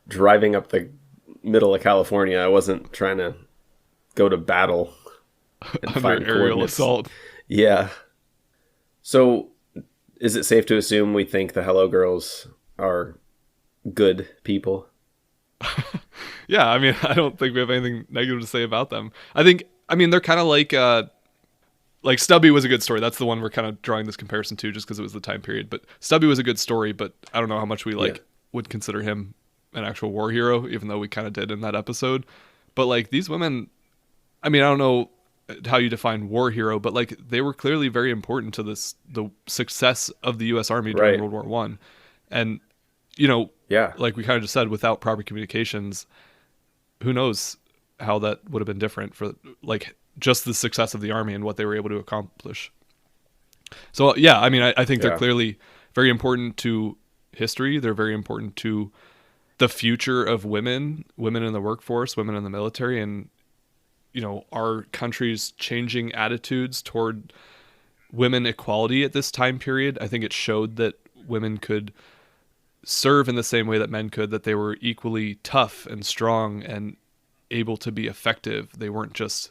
driving up the middle of California. I wasn't trying to go to battle and Under find aerial coordinates. assault. Yeah. So, is it safe to assume we think the Hello Girls are good people? Yeah, I mean, I don't think we have anything negative to say about them. I mean, they're kind of like Stubby was a good story. That's the one we're kind of drawing this comparison to just because it was the time period. But Stubby was a good story, but I don't know how much we would consider him an actual war hero, even though we kind of did in that episode. But like these women, I mean, I don't know how you define war hero, but like they were clearly very important to the success of the U.S. Army during Right. World War One, and you know, Yeah. like we kind of just said, without proper communications, who knows how that would have been different for like just the success of the army and what they were able to accomplish. So yeah, I mean, I think they're Yeah. clearly very important to history. They're very important to the future of women in the workforce, women in the military, and you know, our country's changing attitudes toward women equality at this time period. I think it showed that women could serve in the same way that men could, that they were equally tough and strong and able to be effective. They weren't just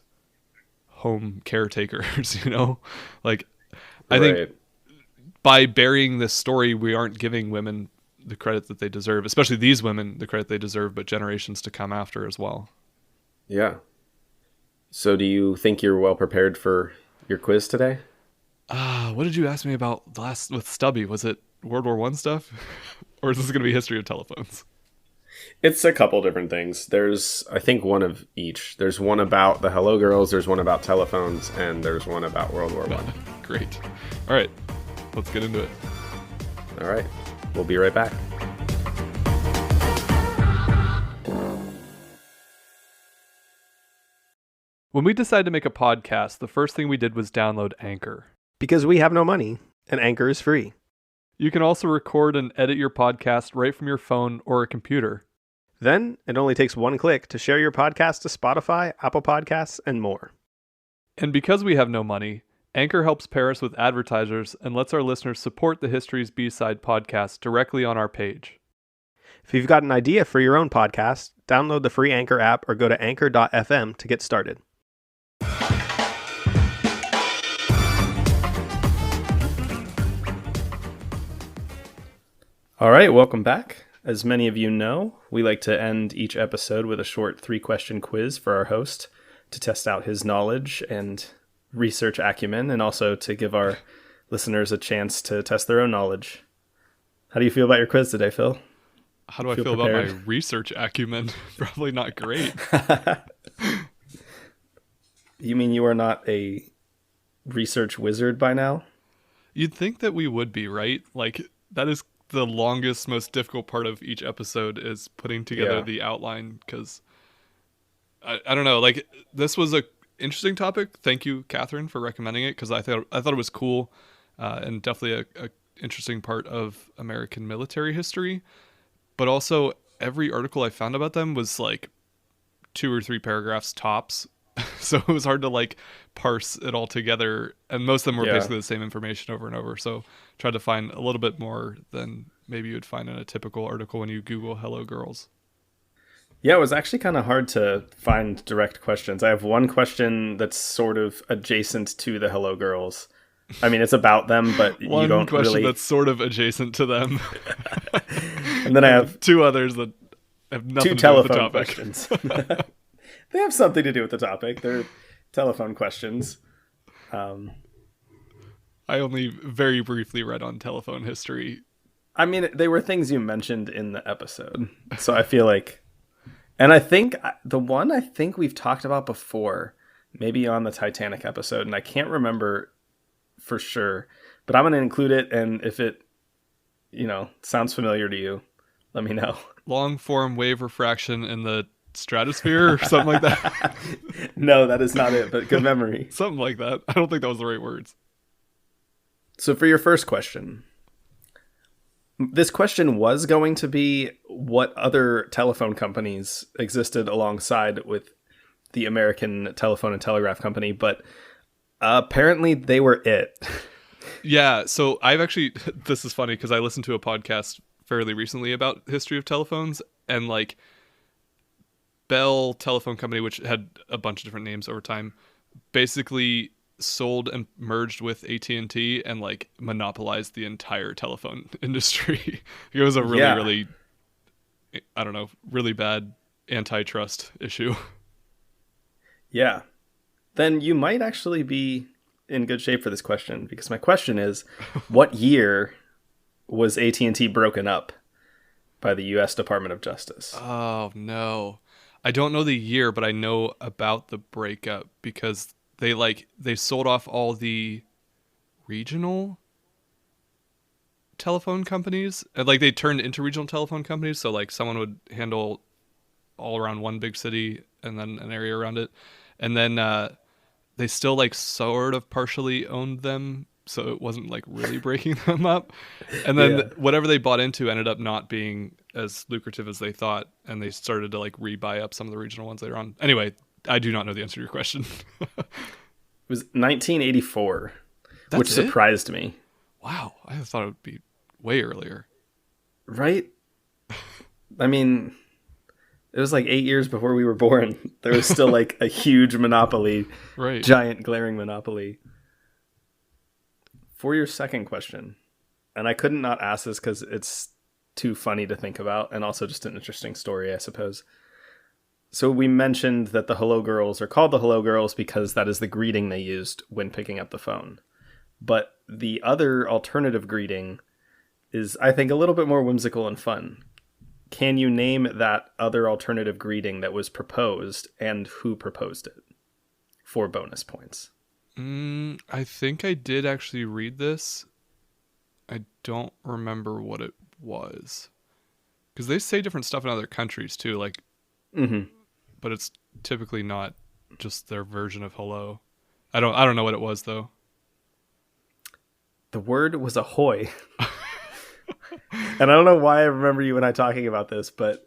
home caretakers, you know? Like, I think Right. by burying this story, we aren't giving women the credit that they deserve, especially these women, the credit they deserve, but generations to come after as well. Yeah. So, do you think you're well prepared for your quiz today? What did you ask me about last with Stubby? Was it World War One stuff? Or is this going to be history of telephones? It's a couple different things. There's, I think, one of each. There's one about the Hello Girls, there's one about telephones, and there's one about World War One. Great. All right, let's get into it. All right. We'll be right back. When we decided to make a podcast, the first thing we did was download Anchor. Because we have no money, and Anchor is free. You can also record and edit your podcast right from your phone or a computer. Then, it only takes one click to share your podcast to Spotify, Apple Podcasts, and more. And because we have no money, Anchor helps pair us with advertisers and lets our listeners support the History's B-Side podcast directly on our page. If you've got an idea for your own podcast, download the free Anchor app or go to anchor.fm to get started. All right, welcome back. As many of you know, we like to end each episode with a short 3-question quiz for our host to test out his knowledge and research acumen, and also to give our listeners a chance to test their own knowledge. How do you feel about your quiz today, Phil? How do I Feel feel about my prepared? research acumen? Probably not great. You mean you are not a research wizard by now? You'd think that we would be, right? Like, that is the longest, most difficult part of each episode is putting together Yeah. the outline, because I don't know, like, this was a interesting topic. Thank you, Catherine, for recommending it, because I thought it was cool, and definitely a interesting part of American military history. But also, every article I found about them was like 2 or 3 paragraphs tops. So it was hard to like parse it all together. And most of them were Yeah. basically the same information over and over. So tried to find a little bit more than maybe you would find in a typical article when you Google Hello Girls. Yeah, it was actually kind of hard to find direct questions. I have one question that's sort of adjacent to the Hello Girls. I mean, it's about them, but you One don't question really... that's sort of adjacent to them. And then I have 2 others that have nothing 2 to do with the telephone topic. questions. They have something to do with the topic. They're telephone questions. I only very briefly read on telephone history I mean, they were things you mentioned in the episode. So I feel like, and I think the one I think we've talked about before, maybe on the Titanic episode, and I can't remember for sure, but I'm going to include it. And if it, sounds familiar to you, let me know. Long form wave refraction in the stratosphere or something like that. No, that is not it, but good memory. Something like that. I don't think that was the right words. So for your first question, this question was going to be what other telephone companies existed alongside with the American Telephone and Telegraph Company, but apparently they were it. Yeah, so I've actually, this is funny because I listened to a podcast fairly recently about history of telephones, and like Bell Telephone Company, which had a bunch of different names over time, basically sold and merged with AT&T and like monopolized the entire telephone industry. It was a really, I don't know, really bad antitrust issue. Yeah. Then you might actually be in good shape for this question, because my question is, what year was AT&T broken up by the U.S. Department of Justice? Oh, no. I don't know the year, but I know about the breakup because they sold off all the regional telephone companies, and like they turned into regional telephone companies, so like someone would handle all around one big city and then an area around it, and then they still like sort of partially owned them, so it wasn't like really breaking them up, and then whatever they bought into ended up not being as lucrative as they thought, and they started to like rebuy up some of the regional ones later on. Anyway, I do not know the answer to your question. It was 1984, which it? surprised me. Wow, I thought it would be way earlier. Right? I mean, it was like 8 years before we were born. There was still like a huge monopoly, Right? Giant glaring monopoly. For your second question, and I couldn't not ask this because it's too funny to think about, and also just an interesting story, I suppose. So we mentioned that the Hello Girls are called the Hello Girls because that is the greeting they used when picking up the phone. But the other alternative greeting is, I think, a little bit more whimsical and fun. Can you name that other alternative greeting that was proposed and who proposed it? 4 bonus points. I think I did actually read this. I don't remember what it was. Because they say different stuff in other countries too, like, but it's typically not just their version of hello. I don't know what it was though. The word was ahoy. And I don't know why I remember you and I talking about this, but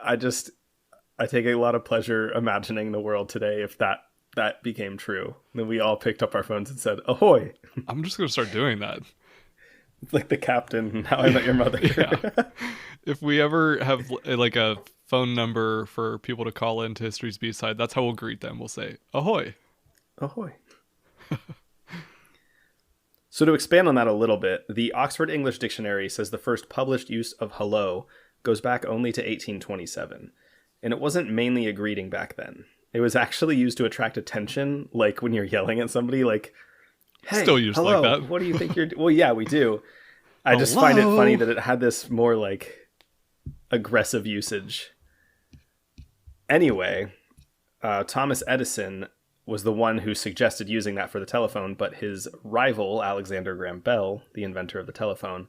I take a lot of pleasure imagining the world today if that became true. Then we all picked up our phones and said, ahoy. I'm just going to start doing that. It's like the captain in How I Met Your Mother. Yeah. If we ever have like a phone number for people to call into History's B-side, that's how we'll greet them. We'll say, ahoy. Ahoy. So to expand on that a little bit, the Oxford English Dictionary says the first published use of hello goes back only to 1827. And it wasn't mainly a greeting back then. It was actually used to attract attention, like when you're yelling at somebody, like, hey, still used hello, like that. What do you think you're doing? Well, yeah, we do. I just find it funny that it had this more like aggressive usage. Anyway, Thomas Edison was the one who suggested using that for the telephone, but his rival, Alexander Graham Bell, the inventor of the telephone,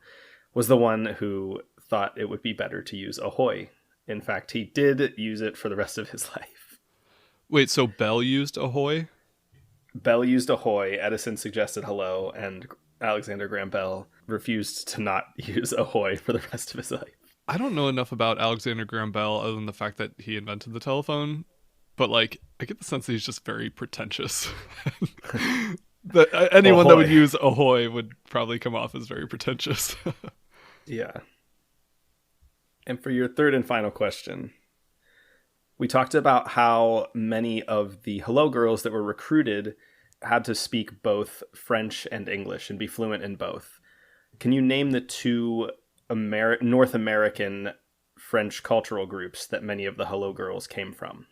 was the one who thought it would be better to use ahoy. In fact, he did use it for the rest of his life. Wait, so Bell used ahoy? Bell used ahoy, Edison suggested hello, and Alexander Graham Bell refused to not use ahoy for the rest of his life. I don't know enough about Alexander Graham Bell other than the fact that he invented the telephone, but like I get the sense that he's just very pretentious. That anyone that would use ahoy would probably come off as very pretentious. Yeah. And for your third and final question, we talked about how many of the Hello Girls that were recruited had to speak both French and English and be fluent in both. Can you name the two North American French cultural groups that many of the Hello Girls came from?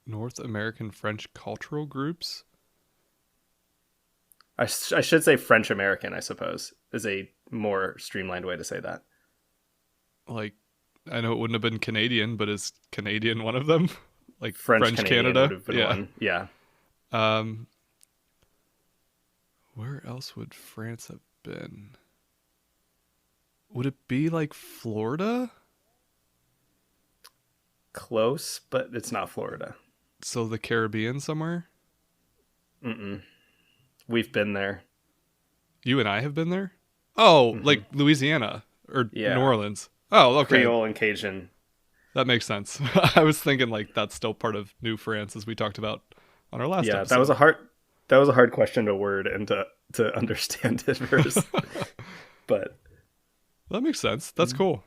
North American French cultural groups? I should say French American, I suppose, is a more streamlined way to say that. Like, I know it wouldn't have been Canadian, but is Canadian one of them? Like French Canada? Canadian would have been one. Yeah. Where else would France have been? Would it be like Florida? Close, but it's not Florida. So the Caribbean somewhere? We've been there. You and I have been there? Oh, like Louisiana or Yeah. New Orleans. Oh, okay. Creole and Cajun. That makes sense. I was thinking like that's still part of New France, as we talked about on our last episode. That was a hard question to word and to understand at first. But that makes sense. That's cool.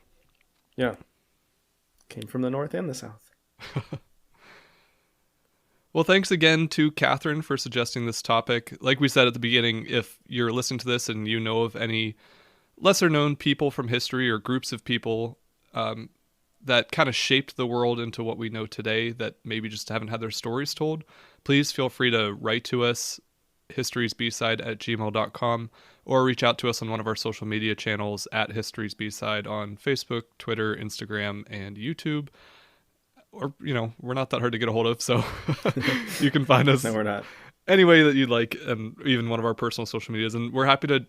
yeah. Came from the north and the south. Well, thanks again to Catherine for suggesting this topic. Like we said at the beginning, if you're listening to this and you know of any lesser known people from history or groups of people that kind of shaped the world into what we know today that maybe just haven't had their stories told, please feel free to write to us, historiesbside@gmail.com, or reach out to us on one of our social media channels at historiesbside on Facebook, Twitter, Instagram, and YouTube. Or, we're not that hard to get a hold of, so you can find us No, we're not. any way that you'd like, and even one of our personal social medias. And we're happy to,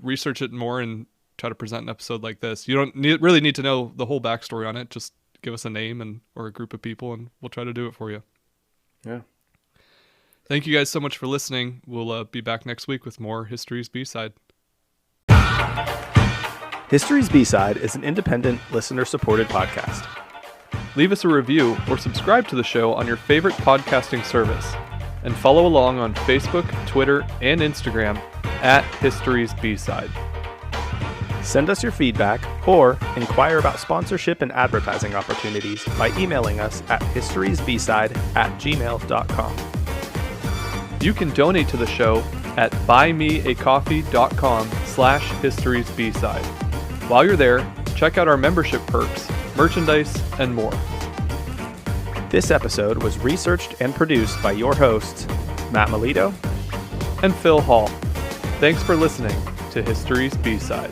research it more and try to present an episode like this. You don't really need to know the whole backstory on it. Just give us a name or a group of people, and we'll try to do it for you. Yeah. Thank you guys so much for listening. We'll be back next week with more History's B-Side. History's B-Side is an independent, listener-supported podcast. Leave us a review or subscribe to the show on your favorite podcasting service. And follow along on Facebook, Twitter, and Instagram at History's B-Side. Send us your feedback or inquire about sponsorship and advertising opportunities by emailing us at historiesbside@gmail.com. You can donate to the show at buymeacoffee.com/historiesbside. While you're there, check out our membership perks, merchandise, and more. This episode was researched and produced by your hosts, Matt Melito And Phil Hall. Thanks for listening to History's B-Side.